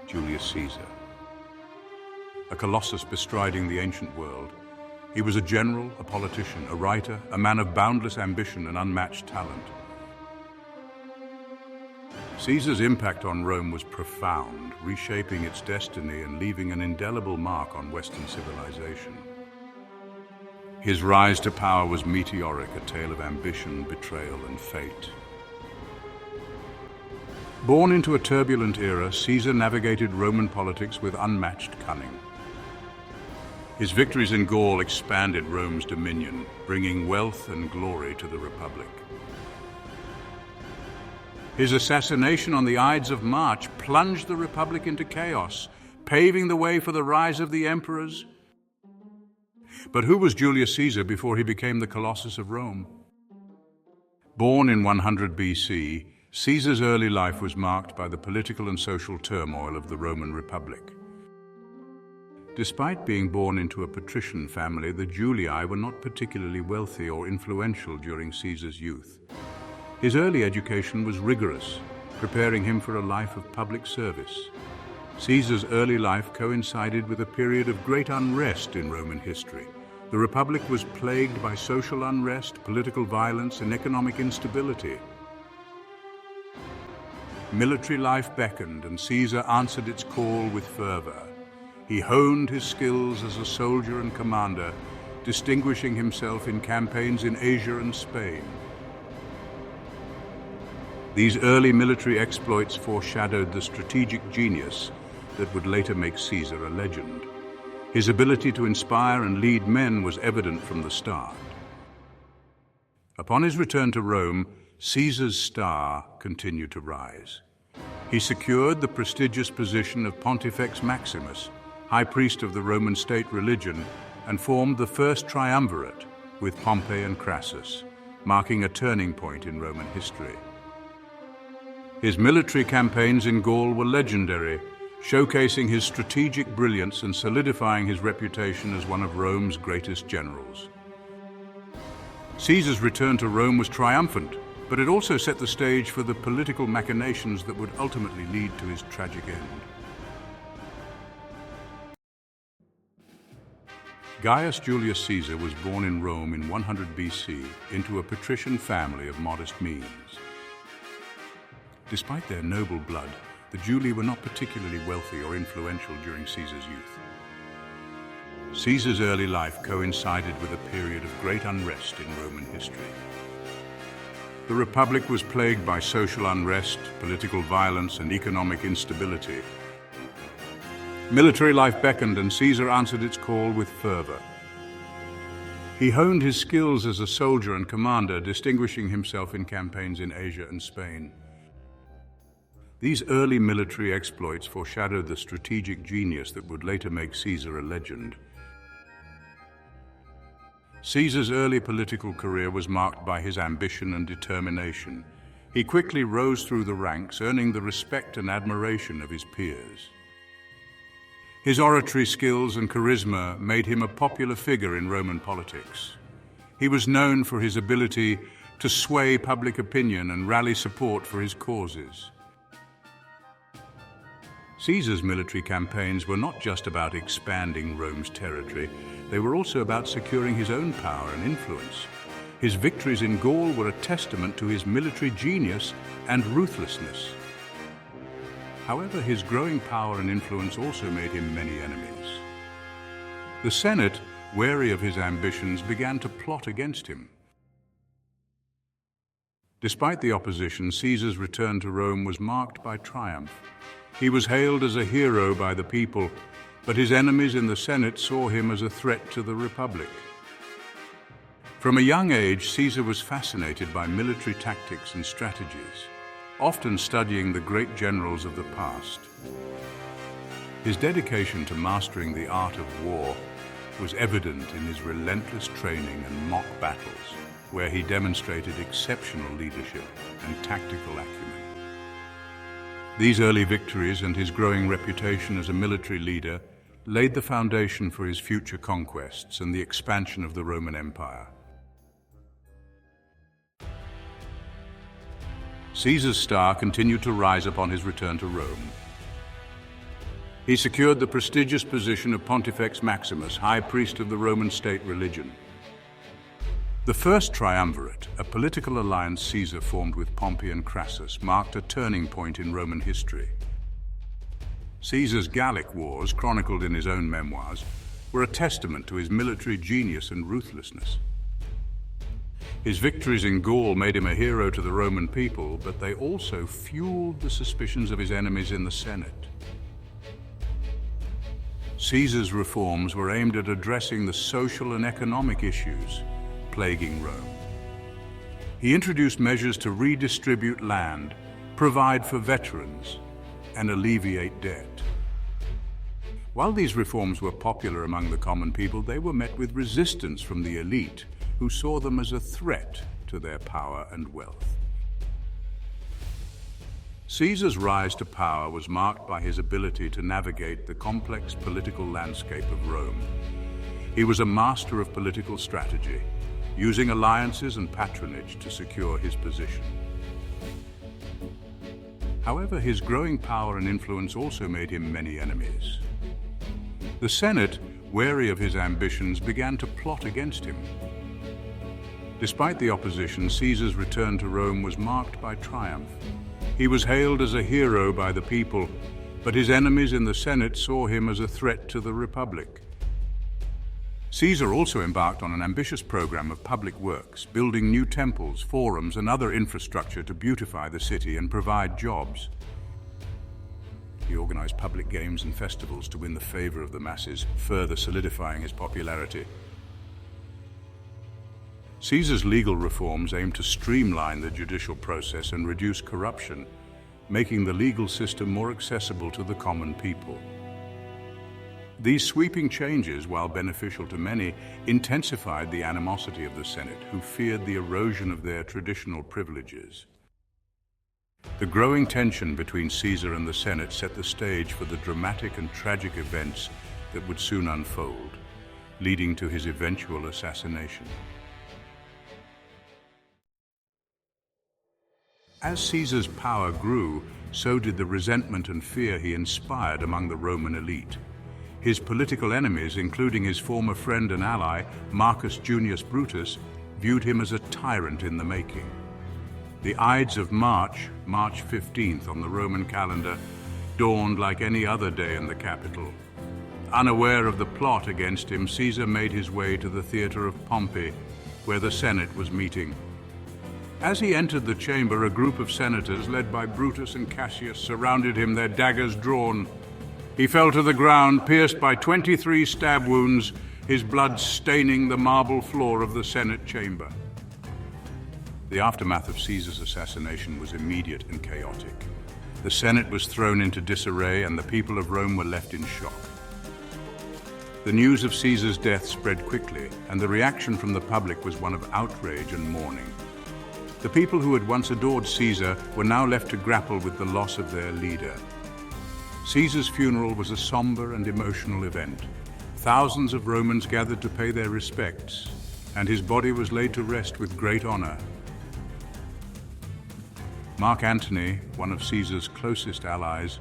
Julius Caesar. A colossus bestriding the ancient world, he was a general, a politician, a writer, a man of boundless ambition and unmatched talent. Caesar's impact on Rome was profound, reshaping its destiny and leaving an indelible mark on Western civilization. His rise to power was meteoric, a tale of ambition, betrayal, and fate. Born into a turbulent era, Caesar navigated Roman politics with unmatched cunning. His victories in Gaul expanded Rome's dominion, bringing wealth and glory to the Republic. His assassination on the Ides of March plunged the Republic into chaos, paving the way for the rise of the emperors. But who was Julius Caesar before he became the Colossus of Rome? Born in 100 BC, Caesar's early life was marked by the political and social turmoil of the Roman Republic. Despite being born into a patrician family, the Julii were not particularly wealthy or influential during Caesar's youth. His early education was rigorous, preparing him for a life of public service. Caesar's early life coincided with a period of great unrest in Roman history. The Republic was plagued by social unrest, political violence, and economic instability. Military life beckoned, and Caesar answered its call with fervor. He honed his skills as a soldier and commander, distinguishing himself in campaigns in Asia and Spain. These early military exploits foreshadowed the strategic genius that would later make Caesar a legend. His ability to inspire and lead men was evident from the start. Upon his return to Rome, Caesar's star continued to rise. He secured the prestigious position of Pontifex Maximus, high priest of the Roman state religion, and formed the first triumvirate with Pompey and Crassus, marking a turning point in Roman history. His military campaigns in Gaul were legendary, showcasing his strategic brilliance and solidifying his reputation as one of Rome's greatest generals. Caesar's return to Rome was triumphant, but it also set the stage for the political machinations that would ultimately lead to his tragic end. Gaius Julius Caesar was born in Rome in 100 BC into a patrician family of modest means. Despite their noble blood, the Julii were not particularly wealthy or influential during Caesar's youth. Caesar's early life coincided with a period of great unrest in Roman history. The Republic was plagued by social unrest, political violence, and economic instability. Military life beckoned, and Caesar answered its call with fervor. He honed his skills as a soldier and commander, distinguishing himself in campaigns in Asia and Spain. These early military exploits foreshadowed the strategic genius that would later make Caesar a legend. Caesar's early political career was marked by his ambition and determination. He quickly rose through the ranks, earning the respect and admiration of his peers. His oratory skills and charisma made him a popular figure in Roman politics. He was known for his ability to sway public opinion and rally support for his causes. Caesar's military campaigns were not just about expanding Rome's territory, they were also about securing his own power and influence. His victories in Gaul were a testament to his military genius and ruthlessness. However, his growing power and influence also made him many enemies. The Senate, wary of his ambitions, began to plot against him. Despite the opposition, Caesar's return to Rome was marked by triumph. He was hailed as a hero by the people, but his enemies in the Senate saw him as a threat to the Republic. From a young age, Caesar was fascinated by military tactics and strategies, often studying the great generals of the past. His dedication to mastering the art of war was evident in his relentless training and mock battles, where he demonstrated exceptional leadership and tactical acumen. These early victories and his growing reputation as a military leader laid the foundation for his future conquests and the expansion of the Roman Empire. Caesar's star continued to rise upon his return to Rome. He secured the prestigious position of Pontifex Maximus, high priest of the Roman state religion. The first triumvirate, a political alliance Caesar formed with Pompey and Crassus, marked a turning point in Roman history. Caesar's Gallic Wars, chronicled in his own memoirs, were a testament to his military genius and ruthlessness. His victories in Gaul made him a hero to the Roman people, but they also fueled the suspicions of his enemies in the Senate. Caesar's reforms were aimed at addressing the social and economic issues plaguing Rome. He introduced measures to redistribute land, provide for veterans, and alleviate debt. While these reforms were popular among the common people, they were met with resistance from the elite, who saw them as a threat to their power and wealth. Caesar's rise to power was marked by his ability to navigate the complex political landscape of Rome. He was a master of political strategy, using alliances and patronage to secure his position. However, his growing power and influence also made him many enemies. The Senate, wary of his ambitions, began to plot against him. Despite the opposition, Caesar's return to Rome was marked by triumph. He was hailed as a hero by the people, but his enemies in the Senate saw him as a threat to the Republic. Caesar also embarked on an ambitious program of public works, building new temples, forums, and other infrastructure to beautify the city and provide jobs. He organized public games and festivals to win the favor of the masses, further solidifying his popularity. Caesar's legal reforms aimed to streamline the judicial process and reduce corruption, making the legal system more accessible to the common people. These sweeping changes, while beneficial to many, intensified the animosity of the Senate, who feared the erosion of their traditional privileges. The growing tension between Caesar and the Senate set the stage for the dramatic and tragic events that would soon unfold, leading to his eventual assassination. As Caesar's power grew, so did the resentment and fear he inspired among the Roman elite. His political enemies, including his former friend and ally, Marcus Junius Brutus, viewed him as a tyrant in the making. The Ides of March, March 15th on the Roman calendar, dawned like any other day in the capital. Unaware of the plot against him, Caesar made his way to the theater of Pompey, where the Senate was meeting. As he entered the chamber, a group of senators, led by Brutus and Cassius, surrounded him, their daggers drawn. He fell to the ground, pierced by 23 stab wounds, his blood staining the marble floor of the Senate chamber. The aftermath of Caesar's assassination was immediate and chaotic. The Senate was thrown into disarray, and the people of Rome were left in shock. The news of Caesar's death spread quickly, and the reaction from the public was one of outrage and mourning. The people who had once adored Caesar were now left to grapple with the loss of their leader. Caesar's funeral was a somber and emotional event. Thousands of Romans gathered to pay their respects, and his body was laid to rest with great honor. Mark Antony, one of Caesar's closest allies,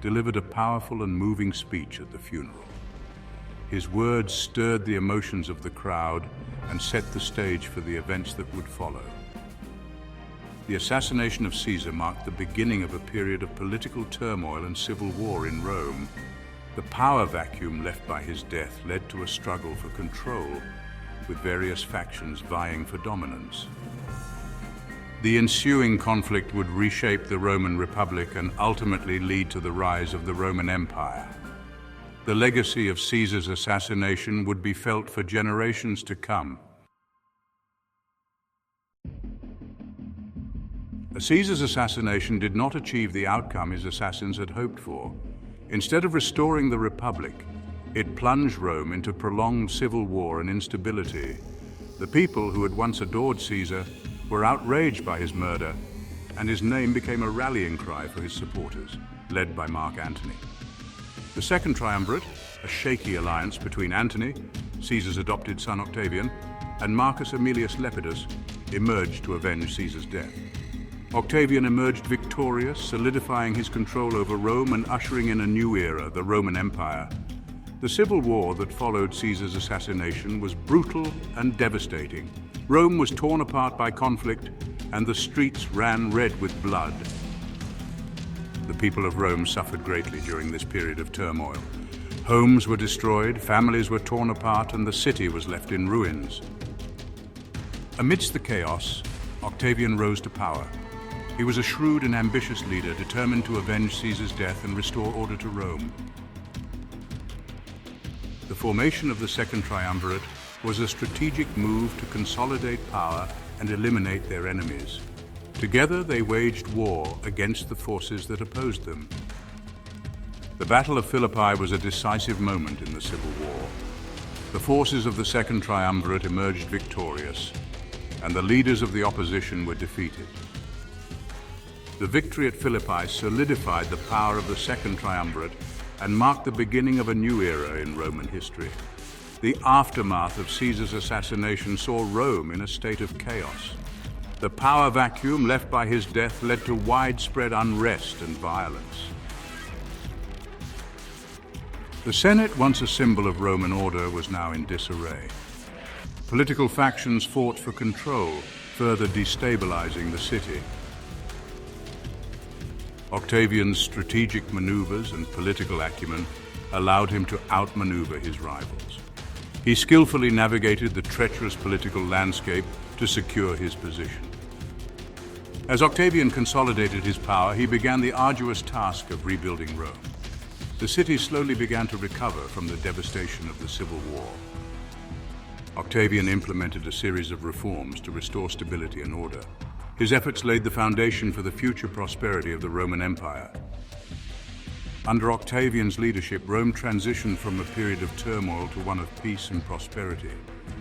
delivered a powerful and moving speech at the funeral. His words stirred the emotions of the crowd and set the stage for the events that would follow. The assassination of Caesar marked the beginning of a period of political turmoil and civil war in Rome. The power vacuum left by his death led to a struggle for control, with various factions vying for dominance. The ensuing conflict would reshape the Roman Republic and ultimately lead to the rise of the Roman Empire. The legacy of Caesar's assassination would be felt for generations to come. Caesar's assassination did not achieve the outcome his assassins had hoped for. Instead of restoring the Republic, it plunged Rome into prolonged civil war and instability. The people who had once adored Caesar were outraged by his murder, and his name became a rallying cry for his supporters, led by Mark Antony. The second triumvirate, a shaky alliance between Antony, Caesar's adopted son Octavian, and Marcus Aemilius Lepidus, emerged to avenge Caesar's death. Octavian emerged victorious, solidifying his control over Rome and ushering in a new era, the Roman Empire. The civil war that followed Caesar's assassination was brutal and devastating. Rome was torn apart by conflict, and the streets ran red with blood. The people of Rome suffered greatly during this period of turmoil. Homes were destroyed, families were torn apart, and the city was left in ruins. Amidst the chaos, Octavian rose to power. He was a shrewd and ambitious leader, determined to avenge Caesar's death and restore order to Rome. The formation of the Second Triumvirate was a strategic move to consolidate power and eliminate their enemies. Together, they waged war against the forces that opposed them. The Battle of Philippi was a decisive moment in the civil war. The forces of the Second Triumvirate emerged victorious, and the leaders of the opposition were defeated. The victory at Philippi solidified the power of the Second Triumvirate and marked the beginning of a new era in Roman history. The aftermath of Caesar's assassination saw Rome in a state of chaos. The power vacuum left by his death led to widespread unrest and violence. The Senate, once a symbol of Roman order, was now in disarray. Political factions fought for control, further destabilizing the city. Octavian's strategic maneuvers and political acumen allowed him to outmaneuver his rivals. He skillfully navigated the treacherous political landscape to secure his position. As Octavian consolidated his power, he began the arduous task of rebuilding Rome. The city slowly began to recover from the devastation of the civil war. Octavian implemented a series of reforms to restore stability and order. His efforts laid the foundation for the future prosperity of the Roman Empire. Under Octavian's leadership, Rome transitioned from a period of turmoil to one of peace and prosperity.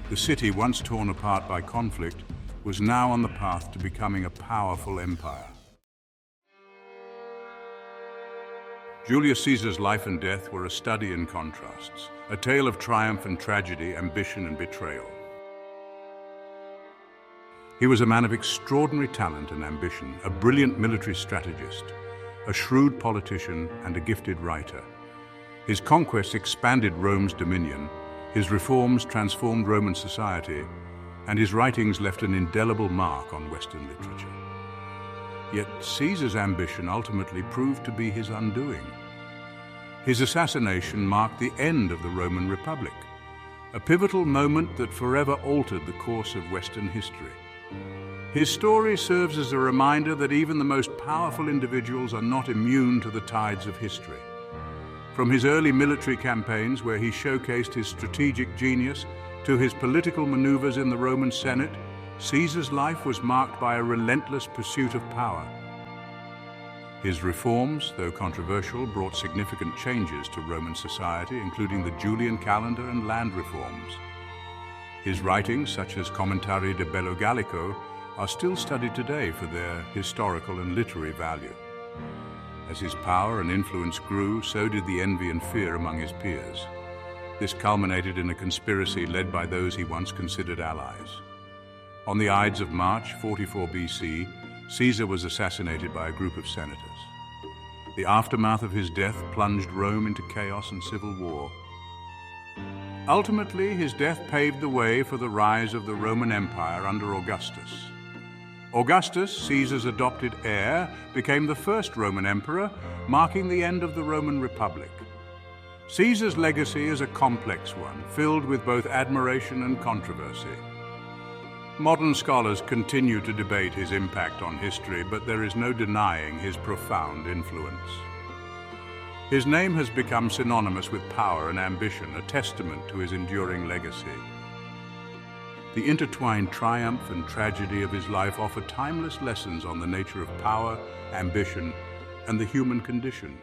The city, once torn apart by conflict, was now on the path to becoming a powerful empire. Julius Caesar's life and death were a study in contrasts, a tale of triumph and tragedy, ambition and betrayal. He was a man of extraordinary talent and ambition, a brilliant military strategist, a shrewd politician, and a gifted writer. His conquests expanded Rome's dominion, his reforms transformed Roman society, and his writings left an indelible mark on Western literature. Yet Caesar's ambition ultimately proved to be his undoing. His assassination marked the end of the Roman Republic, a pivotal moment that forever altered the course of Western history. His story serves as a reminder that even the most powerful individuals are not immune to the tides of history. From his early military campaigns, where he showcased his strategic genius, to his political maneuvers in the Roman Senate, Caesar's life was marked by a relentless pursuit of power. His reforms, though controversial, brought significant changes to Roman society, including the Julian calendar and land reforms. His writings, such as Commentari de Bello Gallico, are still studied today for their historical and literary value. As his power and influence grew, so did the envy and fear among his peers. This culminated in a conspiracy led by those he once considered allies. On the Ides of March, 44 BC, Caesar was assassinated by a group of senators. The aftermath of his death plunged Rome into chaos and civil war. Ultimately, his death paved the way for the rise of the Roman Empire under Augustus. Augustus, Caesar's adopted heir, became the first Roman emperor, marking the end of the Roman Republic. Caesar's legacy is a complex one, filled with both admiration and controversy. Modern scholars continue to debate his impact on history, but there is no denying his profound influence. His name has become synonymous with power and ambition, a testament to his enduring legacy. The intertwined triumph and tragedy of his life offer timeless lessons on the nature of power, ambition, and the human condition.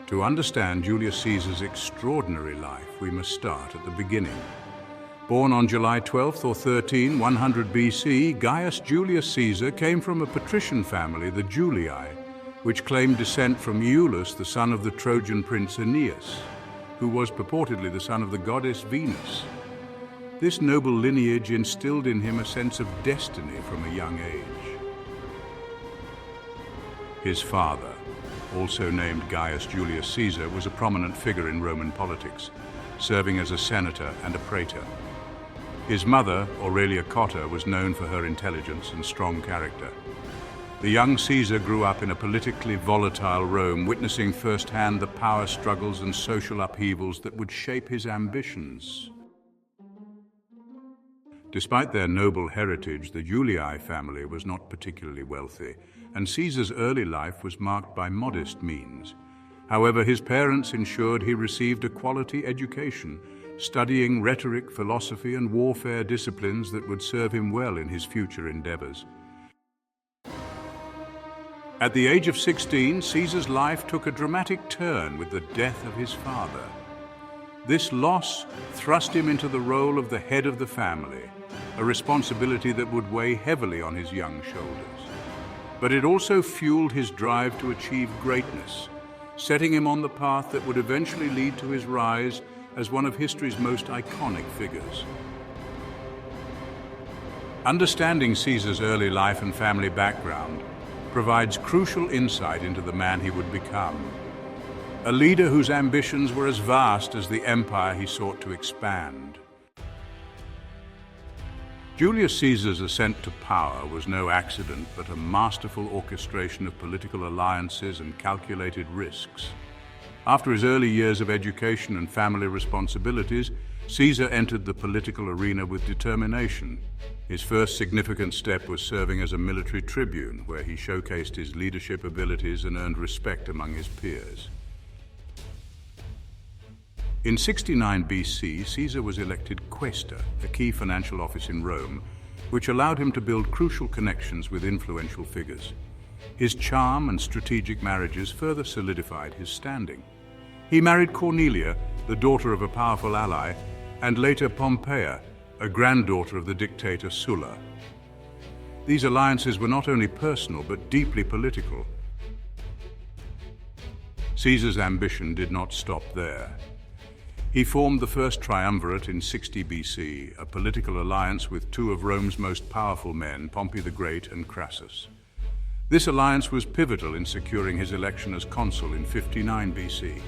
To understand Julius Caesar's extraordinary life, we must start at the beginning. Born on July 12th or 13, 100 BC, Gaius Julius Caesar came from a patrician family, the Julii, which claimed descent from Iulus, the son of the Trojan prince Aeneas, who was purportedly the son of the goddess Venus. This noble lineage instilled in him a sense of destiny from a young age. His father, also named Gaius Julius Caesar, was a prominent figure in Roman politics, serving as a senator and a praetor. His mother, Aurelia Cotta, was known for her intelligence and strong character. The young Caesar grew up in a politically volatile Rome, witnessing firsthand the power struggles and social upheavals that would shape his ambitions. Despite their noble heritage, the Julii family was not particularly wealthy, and Caesar's early life was marked by modest means. However, his parents ensured he received a quality education, studying rhetoric, philosophy, and warfare disciplines that would serve him well in his future endeavors. At the age of 16, Caesar's life took a dramatic turn with the death of his father. This loss thrust him into the role of the head of the family, a responsibility that would weigh heavily on his young shoulders. But it also fueled his drive to achieve greatness, setting him on the path that would eventually lead to his rise as one of history's most iconic figures. Understanding Caesar's early life and family background provides crucial insight into the man he would become, a leader whose ambitions were as vast as the empire he sought to expand. Julius Caesar's ascent to power was no accident, but a masterful orchestration of political alliances and calculated risks. After his early years of education and family responsibilities, Caesar entered the political arena with determination. His first significant step was serving as a military tribune, where he showcased his leadership abilities and earned respect among his peers. In 69 BC, Caesar was elected quaestor, a key financial office in Rome, which allowed him to build crucial connections with influential figures. His charm and strategic marriages further solidified his standing. He married Cornelia, the daughter of a powerful ally, and later Pompeia, a granddaughter of the dictator Sulla. These alliances were not only personal but deeply political. Caesar's ambition did not stop there. He formed the first triumvirate in 60 BC, a political alliance with two of Rome's most powerful men, Pompey the Great and Crassus. This alliance was pivotal in securing his election as consul in 59 BC.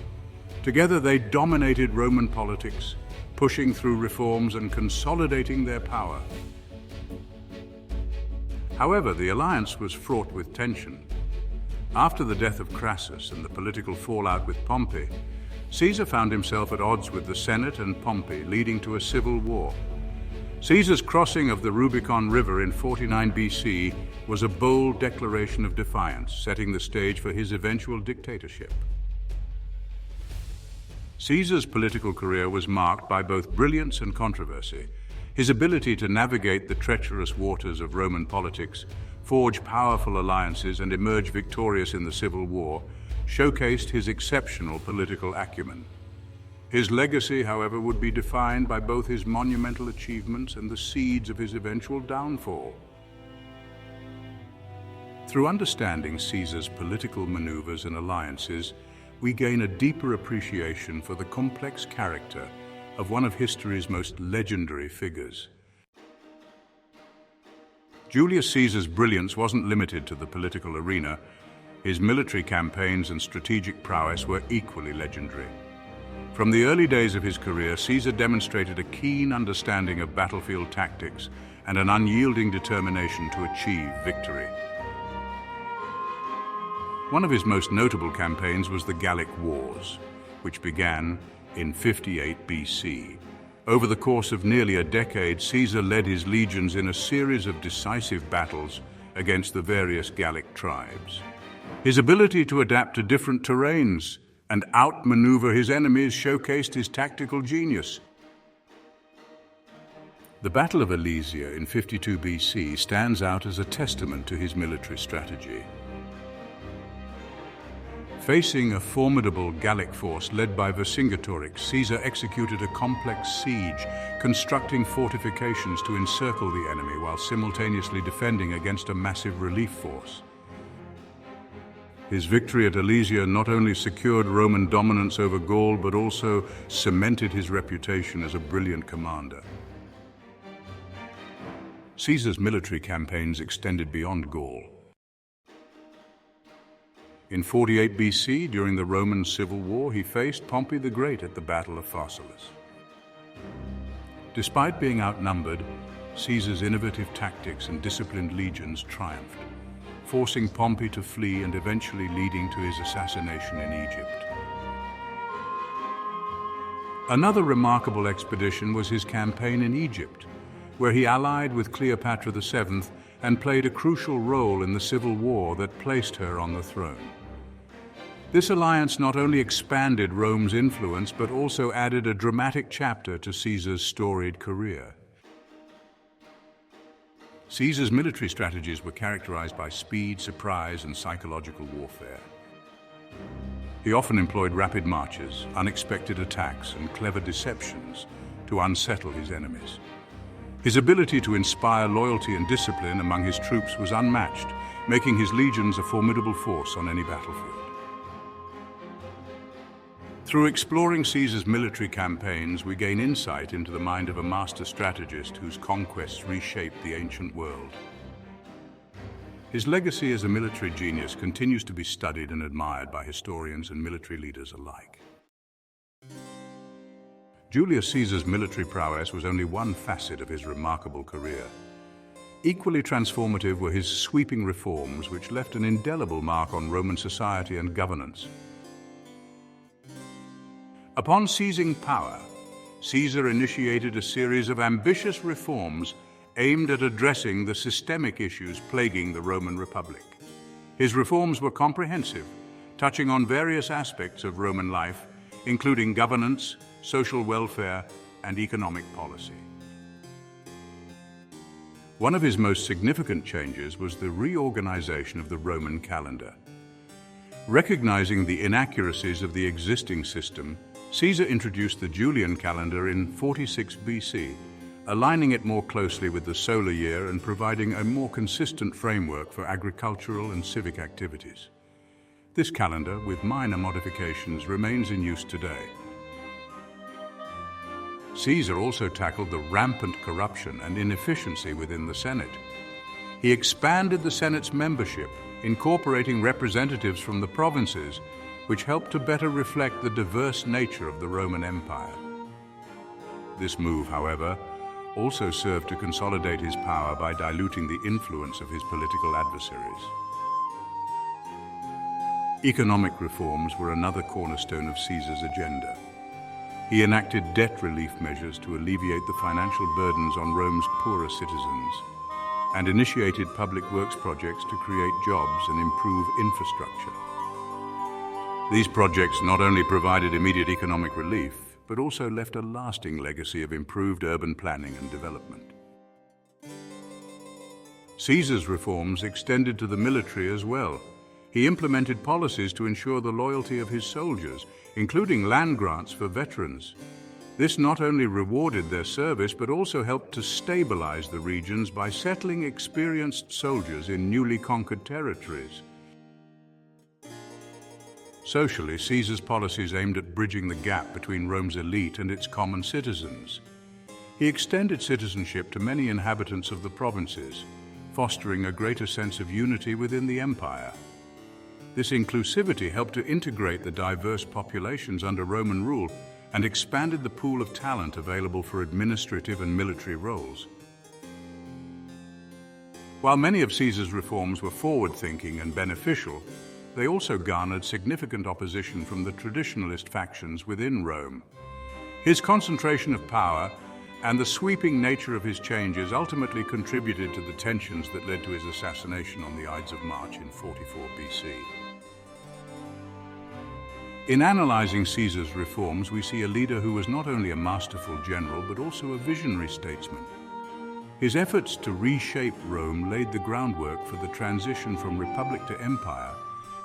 Together they dominated Roman politics, pushing through reforms and consolidating their power. However, the alliance was fraught with tension. After the death of Crassus and the political fallout with Pompey, Caesar found himself at odds with the Senate and Pompey, leading to a civil war. Caesar's crossing of the Rubicon River in 49 BC was a bold declaration of defiance, setting the stage for his eventual dictatorship. Caesar's political career was marked by both brilliance and controversy. His ability to navigate the treacherous waters of Roman politics, forge powerful alliances, and emerge victorious in the Civil War showcased his exceptional political acumen. His legacy, however, would be defined by both his monumental achievements and the seeds of his eventual downfall. Through understanding Caesar's political maneuvers and alliances, we gain a deeper appreciation for the complex character of one of history's most legendary figures. Julius Caesar's brilliance wasn't limited to the political arena. His military campaigns and strategic prowess were equally legendary. From the early days of his career, Caesar demonstrated a keen understanding of battlefield tactics and an unyielding determination to achieve victory. One of his most notable campaigns was the Gallic Wars, which began in 58 BC. Over the course of nearly a decade, Caesar led his legions in a series of decisive battles against the various Gallic tribes. His ability to adapt to different terrains and outmaneuver his enemies showcased his tactical genius. The Battle of Alesia in 52 BC stands out as a testament to his military strategy. Facing a formidable Gallic force led by Vercingetorix, Caesar executed a complex siege, constructing fortifications to encircle the enemy while simultaneously defending against a massive relief force. His victory at Alesia not only secured Roman dominance over Gaul, but also cemented his reputation as a brilliant commander. Caesar's military campaigns extended beyond Gaul. In 48 BC, during the Roman Civil War, he faced Pompey the Great at the Battle of Pharsalus. Despite being outnumbered, Caesar's innovative tactics and disciplined legions triumphed, forcing Pompey to flee and eventually leading to his assassination in Egypt. Another remarkable expedition was his campaign in Egypt, where he allied with Cleopatra VII and played a crucial role in the civil war that placed her on the throne. This alliance not only expanded Rome's influence, but also added a dramatic chapter to Caesar's storied career. Caesar's military strategies were characterized by speed, surprise, and psychological warfare. He often employed rapid marches, unexpected attacks, and clever deceptions to unsettle his enemies. His ability to inspire loyalty and discipline among his troops was unmatched, making his legions a formidable force on any battlefield. Through exploring Caesar's military campaigns, we gain insight into the mind of a master strategist whose conquests reshaped the ancient world. His legacy as a military genius continues to be studied and admired by historians and military leaders alike. Julius Caesar's military prowess was only one facet of his remarkable career. Equally transformative were his sweeping reforms, which left an indelible mark on Roman society and governance. Upon seizing power, Caesar initiated a series of ambitious reforms aimed at addressing the systemic issues plaguing the Roman Republic. His reforms were comprehensive, touching on various aspects of Roman life, including governance, social welfare, and economic policy. One of his most significant changes was the reorganization of the Roman calendar. Recognizing the inaccuracies of the existing system, Caesar introduced the Julian calendar in 46 BC, aligning it more closely with the solar year and providing a more consistent framework for agricultural and civic activities. This calendar, with minor modifications, remains in use today. Caesar also tackled the rampant corruption and inefficiency within the Senate. He expanded the Senate's membership, incorporating representatives from the provinces, which helped to better reflect the diverse nature of the Roman Empire. This move, however, also served to consolidate his power by diluting the influence of his political adversaries. Economic reforms were another cornerstone of Caesar's agenda. He enacted debt relief measures to alleviate the financial burdens on Rome's poorer citizens, and initiated public works projects to create jobs and improve infrastructure. These projects not only provided immediate economic relief, but also left a lasting legacy of improved urban planning and development. Caesar's reforms extended to the military as well. He implemented policies to ensure the loyalty of his soldiers, including land grants for veterans. This not only rewarded their service, but also helped to stabilize the regions by settling experienced soldiers in newly conquered territories. Socially, Caesar's policies aimed at bridging the gap between Rome's elite and its common citizens. He extended citizenship to many inhabitants of the provinces, fostering a greater sense of unity within the empire. This inclusivity helped to integrate the diverse populations under Roman rule and expanded the pool of talent available for administrative and military roles. While many of Caesar's reforms were forward-thinking and beneficial, they also garnered significant opposition from the traditionalist factions within Rome. His concentration of power and the sweeping nature of his changes ultimately contributed to the tensions that led to his assassination on the Ides of March in 44 BC. In analyzing Caesar's reforms, we see a leader who was not only a masterful general, but also a visionary statesman. His efforts to reshape Rome laid the groundwork for the transition from republic to empire,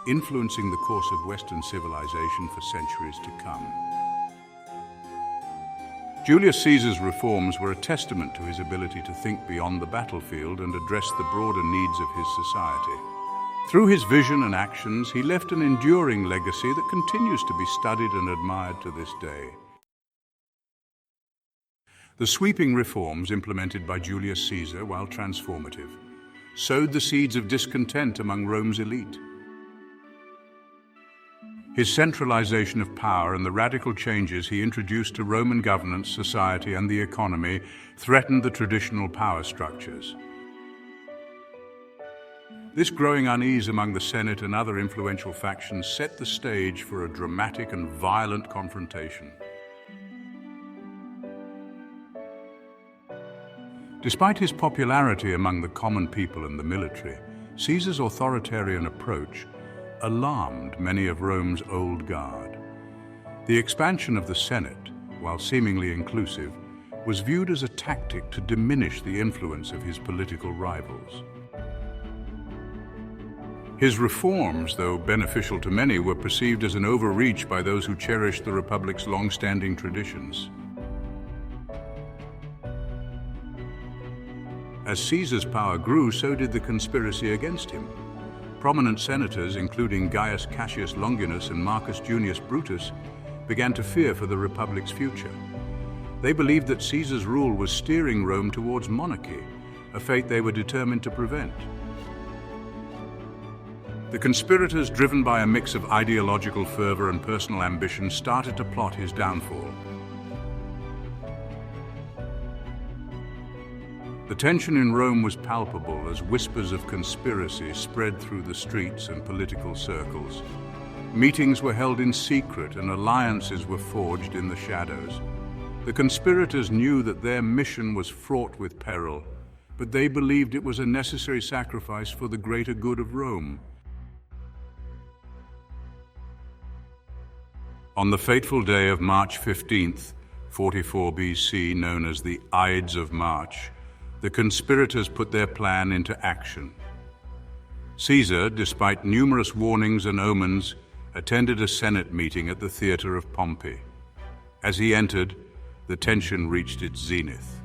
influencing the course of Western civilization for centuries to come. Julius Caesar's reforms were a testament to his ability to think beyond the battlefield and address the broader needs of his society. Through his vision and actions, he left an enduring legacy that continues to be studied and admired to this day. The sweeping reforms implemented by Julius Caesar, while transformative, sowed the seeds of discontent among Rome's elite. His centralization of power and the radical changes he introduced to Roman governance, society, and the economy threatened the traditional power structures. This growing unease among the Senate and other influential factions set the stage for a dramatic and violent confrontation. Despite his popularity among the common people and the military, Caesar's authoritarian approach alarmed many of Rome's old guard. The expansion of the Senate, while seemingly inclusive, was viewed as a tactic to diminish the influence of his political rivals. His reforms, though beneficial to many, were perceived as an overreach by those who cherished the Republic's long-standing traditions. As Caesar's power grew, so did the conspiracy against him. Prominent senators, including Gaius Cassius Longinus and Marcus Junius Brutus, began to fear for the Republic's future. They believed that Caesar's rule was steering Rome towards monarchy, a fate they were determined to prevent. The conspirators, driven by a mix of ideological fervor and personal ambition, started to plot his downfall. The tension in Rome was palpable as whispers of conspiracy spread through the streets and political circles. Meetings were held in secret and alliances were forged in the shadows. The conspirators knew that their mission was fraught with peril, but they believed it was a necessary sacrifice for the greater good of Rome. On the fateful day of March 15th, 44 BC, known as the Ides of March, the conspirators put their plan into action. Caesar, despite numerous warnings and omens, attended a Senate meeting at the theater of Pompey. As he entered, the tension reached its zenith.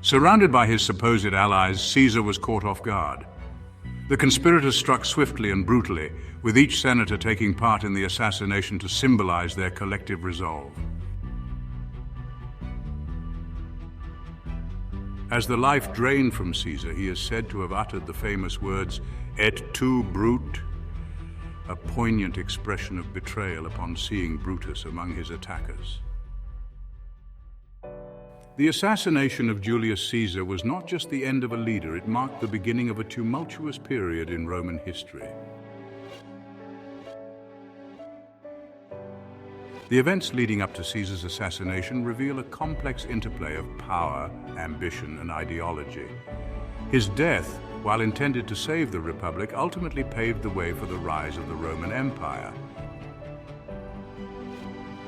Surrounded by his supposed allies, Caesar was caught off guard. The conspirators struck swiftly and brutally, with each senator taking part in the assassination to symbolize their collective resolve. As the life drained from Caesar, he is said to have uttered the famous words, "Et tu, Brute," a poignant expression of betrayal upon seeing Brutus among his attackers. The assassination of Julius Caesar was not just the end of a leader, it marked the beginning of a tumultuous period in Roman history. The events leading up to Caesar's assassination reveal a complex interplay of power, ambition, and ideology. His death, while intended to save the Republic, ultimately paved the way for the rise of the Roman Empire.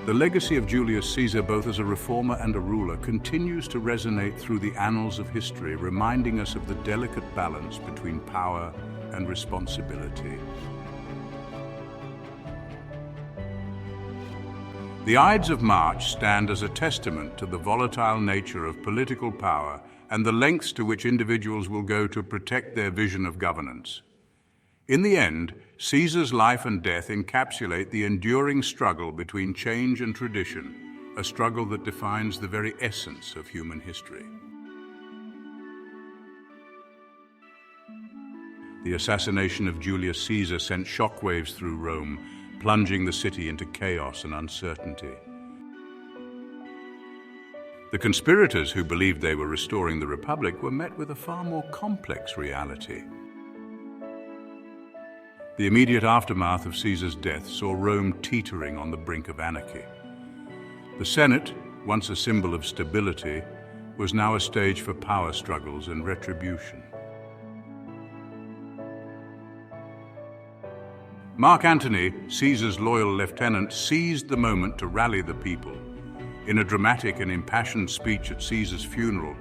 The legacy of Julius Caesar, both as a reformer and a ruler, continues to resonate through the annals of history, reminding us of the delicate balance between power and responsibility. The Ides of March stand as a testament to the volatile nature of political power and the lengths to which individuals will go to protect their vision of governance. In the end, Caesar's life and death encapsulate the enduring struggle between change and tradition, a struggle that defines the very essence of human history. The assassination of Julius Caesar sent shockwaves through Rome, plunging the city into chaos and uncertainty. The conspirators, who believed they were restoring the Republic, were met with a far more complex reality. The immediate aftermath of Caesar's death saw Rome teetering on the brink of anarchy. The Senate, once a symbol of stability, was now a stage for power struggles and retribution. Mark Antony, Caesar's loyal lieutenant, seized the moment to rally the people. In a dramatic and impassioned speech at Caesar's funeral,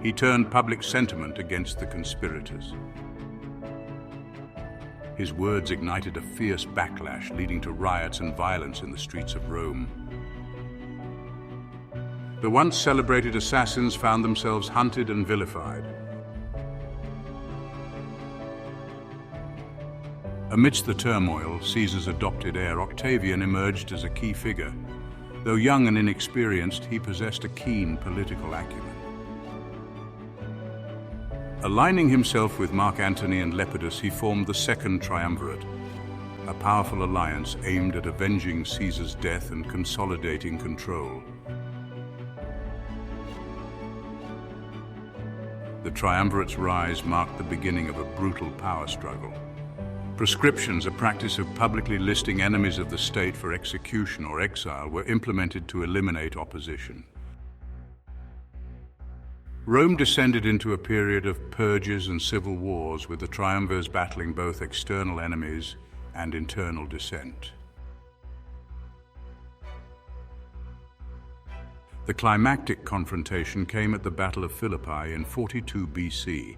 he turned public sentiment against the conspirators. His words ignited a fierce backlash, leading to riots and violence in the streets of Rome. The once celebrated assassins found themselves hunted and vilified. Amidst the turmoil, Caesar's adopted heir Octavian emerged as a key figure. Though young and inexperienced, he possessed a keen political acumen. Aligning himself with Mark Antony and Lepidus, he formed the Second Triumvirate, a powerful alliance aimed at avenging Caesar's death and consolidating control. The triumvirate's rise marked the beginning of a brutal power struggle. Proscriptions, a practice of publicly listing enemies of the state for execution or exile, were implemented to eliminate opposition. Rome descended into a period of purges and civil wars, with the triumvirs battling both external enemies and internal dissent. The climactic confrontation came at the Battle of Philippi in 42 BC,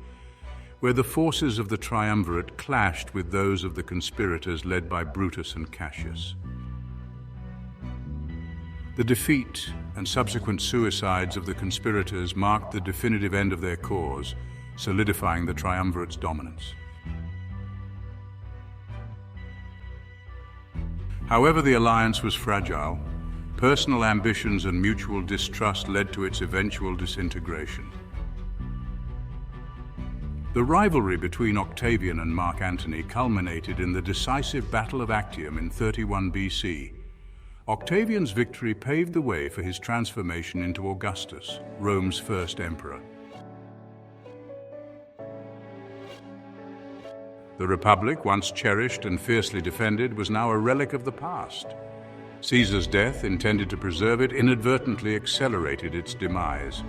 where the forces of the triumvirate clashed with those of the conspirators led by Brutus and Cassius. The defeat and subsequent suicides of the conspirators marked the definitive end of their cause, solidifying the triumvirate's dominance. However, the alliance was fragile. Personal ambitions and mutual distrust led to its eventual disintegration. The rivalry between Octavian and Mark Antony culminated in the decisive Battle of Actium in 31 BC. Octavian's victory paved the way for his transformation into Augustus, Rome's first emperor. The Republic, once cherished and fiercely defended, was now a relic of the past. Caesar's death, intended to preserve it, inadvertently accelerated its demise.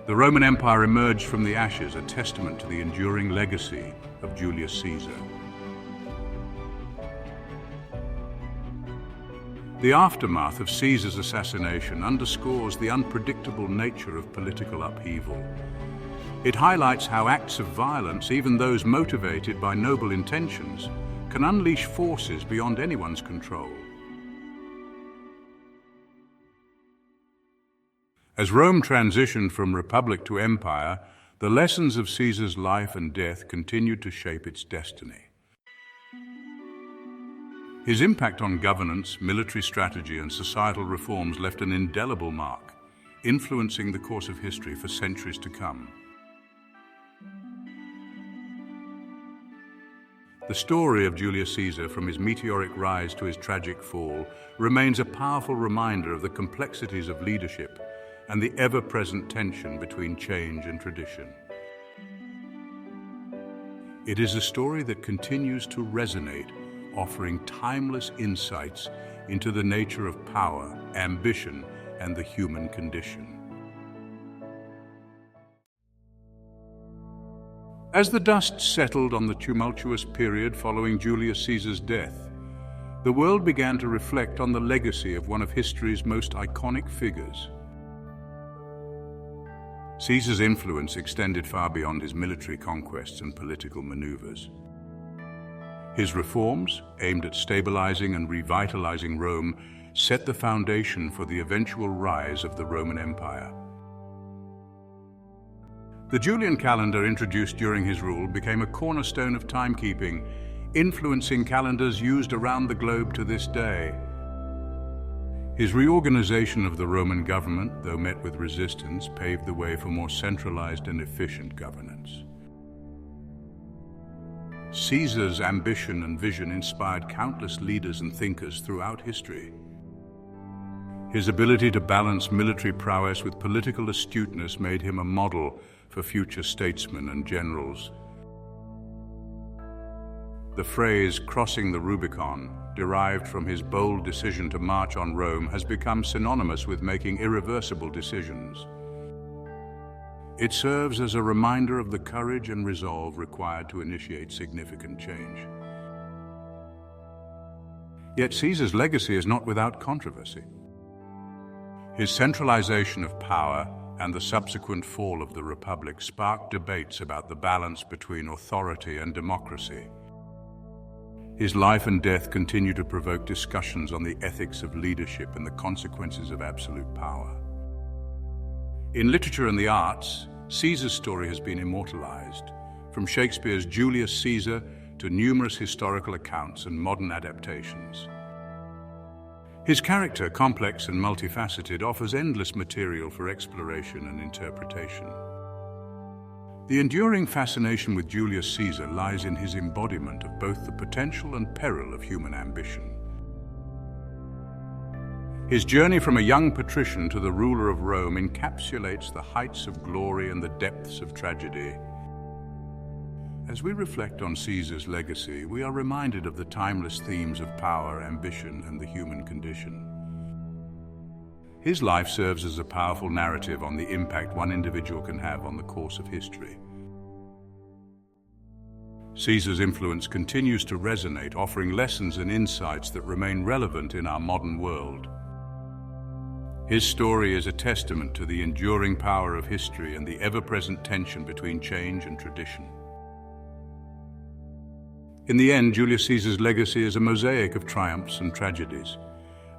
The Roman Empire emerged from the ashes, a testament to the enduring legacy of Julius Caesar. The aftermath of Caesar's assassination underscores the unpredictable nature of political upheaval. It highlights how acts of violence, even those motivated by noble intentions, can unleash forces beyond anyone's control. As Rome transitioned from republic to empire, the lessons of Caesar's life and death continued to shape its destiny. His impact on governance, military strategy, and societal reforms left an indelible mark, influencing the course of history for centuries to come. The story of Julius Caesar, from his meteoric rise to his tragic fall, remains a powerful reminder of the complexities of leadership and the ever-present tension between change and tradition. It is a story that continues to resonate, offering timeless insights into the nature of power, ambition, and the human condition. As the dust settled on the tumultuous period following Julius Caesar's death, the world began to reflect on the legacy of one of history's most iconic figures. Caesar's influence extended far beyond his military conquests and political maneuvers. His reforms, aimed at stabilizing and revitalizing Rome, set the foundation for the eventual rise of the Roman Empire. The Julian calendar, introduced during his rule, became a cornerstone of timekeeping, influencing calendars used around the globe to this day. His reorganization of the Roman government, though met with resistance, paved the way for more centralized and efficient governance. Caesar's ambition and vision inspired countless leaders and thinkers throughout history. His ability to balance military prowess with political astuteness made him a model for future statesmen and generals. The phrase "crossing the Rubicon," derived from his bold decision to march on Rome, has become synonymous with making irreversible decisions. It serves as a reminder of the courage and resolve required to initiate significant change. Yet Caesar's legacy is not without controversy. His centralization of power and the subsequent fall of the Republic sparked debates about the balance between authority and democracy. His life and death continue to provoke discussions on the ethics of leadership and the consequences of absolute power. In literature and the arts, Caesar's story has been immortalized, from Shakespeare's Julius Caesar to numerous historical accounts and modern adaptations. His character, complex and multifaceted, offers endless material for exploration and interpretation. The enduring fascination with Julius Caesar lies in his embodiment of both the potential and peril of human ambition. His journey from a young patrician to the ruler of Rome encapsulates the heights of glory and the depths of tragedy. As we reflect on Caesar's legacy, we are reminded of the timeless themes of power, ambition, and the human condition. His life serves as a powerful narrative on the impact one individual can have on the course of history. Caesar's influence continues to resonate, offering lessons and insights that remain relevant in our modern world. His story is a testament to the enduring power of history and the ever-present tension between change and tradition. In the end, Julius Caesar's legacy is a mosaic of triumphs and tragedies,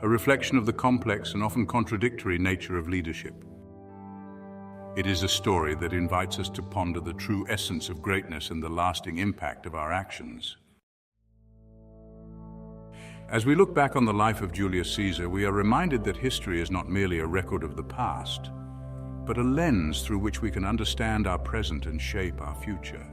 a reflection of the complex and often contradictory nature of leadership. It is a story that invites us to ponder the true essence of greatness and the lasting impact of our actions. As we look back on the life of Julius Caesar, we are reminded that history is not merely a record of the past, but a lens through which we can understand our present and shape our future.